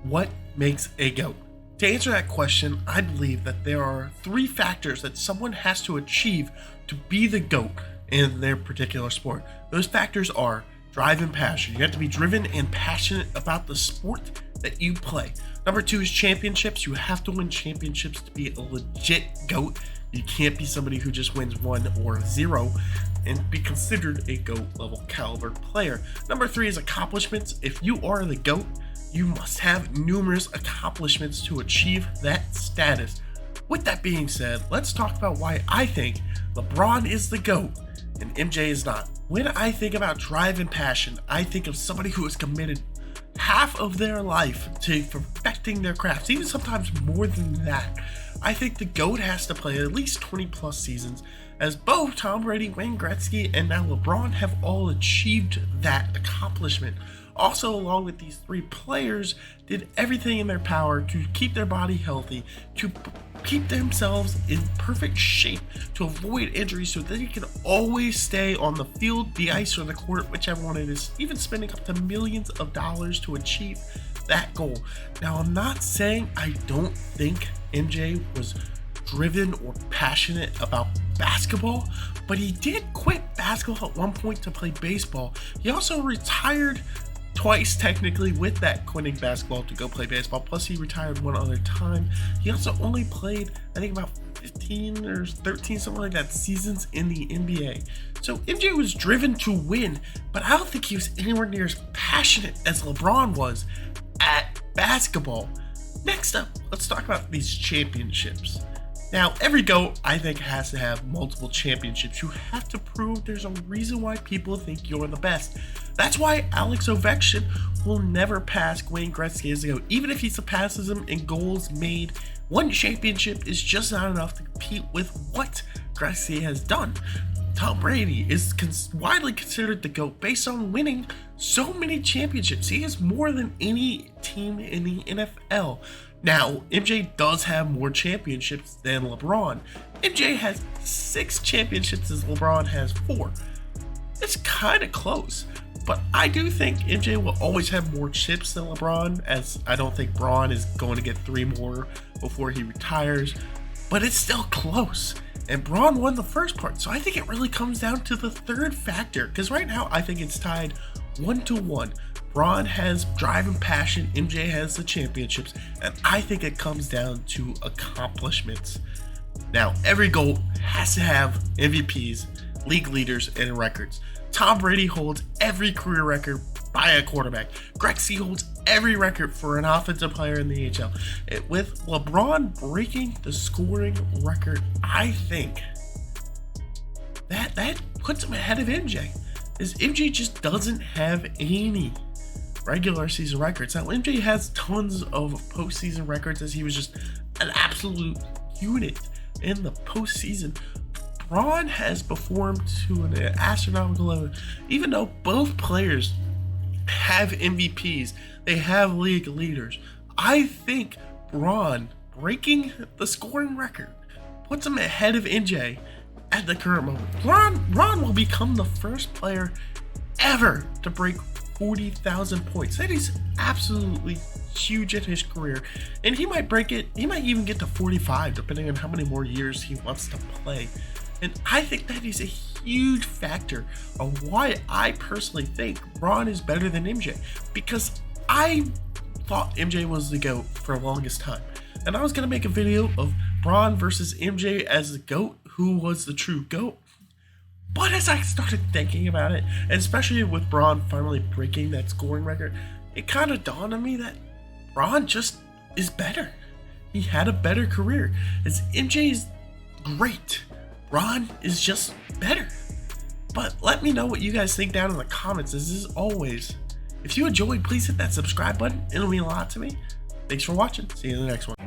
What makes a GOAT? To answer that question, I believe that there are 3 factors that someone has to achieve to be the GOAT in their particular sport. Those factors are drive and passion. You have to be driven and passionate about the sport that you play. Number 2 is championships. You have to win championships to be a legit GOAT. You can't be somebody who just wins 1 or 0 and be considered a GOAT level caliber player. Number 3 is accomplishments. If you are the GOAT, you must have numerous accomplishments to achieve that status. With that being said, let's talk about why I think LeBron is the GOAT and MJ is not. When I think about drive and passion, I think of somebody who has committed half of their life to perfecting their crafts, even sometimes more than that. I think the GOAT has to play at least 20 plus seasons, as both Tom Brady, Wayne Gretzky, and now LeBron have all achieved that accomplishment. Also, along with these 3 players, did everything in their power to keep their body healthy, to keep themselves in perfect shape, to avoid injuries so that they can always stay on the field, the ice, or the court, whichever one it is, even spending up to millions of dollars to achieve that goal. Now, I'm not saying I don't think MJ was driven or passionate about basketball, but he did quit basketball at one point to play baseball. He also retired twice technically with that quitting basketball to go play baseball, plus he retired one other time. He also only played, I think, about 15 or 13, something like that, seasons in the NBA. So MJ was driven to win, but I don't think he was anywhere near as passionate as LeBron was at basketball. Next up, let's talk about these championships. Now, every GOAT, I think, has to have multiple championships. You have to prove there's a reason why people think you're the best. That's why Alex Ovechkin will never pass Wayne Gretzky as a GOAT. Even if he surpasses him in goals made, 1 championship is just not enough to compete with what Gretzky has done. Tom Brady is widely considered the GOAT based on winning so many championships. He has more than any team in the NFL. Now, MJ does have more championships than LeBron. MJ has 6 championships as LeBron has 4. It's kind of close, but I do think MJ will always have more chips than LeBron, as I don't think Braun is going to get 3 more before he retires, but it's still close. And Braun won the first part, so I think it really comes down to the 3rd factor, because right now I think it's tied 1-1. Braun has drive and passion, MJ has the championships, and I think it comes down to accomplishments. Now, every GOAT has to have MVPs, league leaders, and records. Tom Brady holds every career record by a quarterback. Gretzky holds every record for an offensive player in the AHL. With LeBron breaking the scoring record, I think that puts him ahead of MJ. Is MJ just doesn't have any regular season records. Now, MJ has tons of postseason records, as he was just an absolute unit in the postseason. Braun has performed to an astronomical level. Even though both players have MVPs, they have league leaders, I think Braun breaking the scoring record puts him ahead of MJ at the current moment. Braun will become the first player ever to break 40,000 points. That is absolutely huge in his career, and he might break it. He might even get to 45, depending on how many more years he wants to play. And I think that is a huge factor of why I personally think Braun is better than MJ, because I thought MJ was the GOAT for the longest time, and I was gonna make a video of Braun versus MJ as the GOAT, who was the true GOAT. But as I started thinking about it, and especially with Braun finally breaking that scoring record, it kind of dawned on me that Braun just is better. He had a better career. As MJ is great, Braun is just better. But let me know what you guys think down in the comments. As always, if you enjoyed, please hit that subscribe button. It'll mean a lot to me. Thanks for watching. See you in the next one.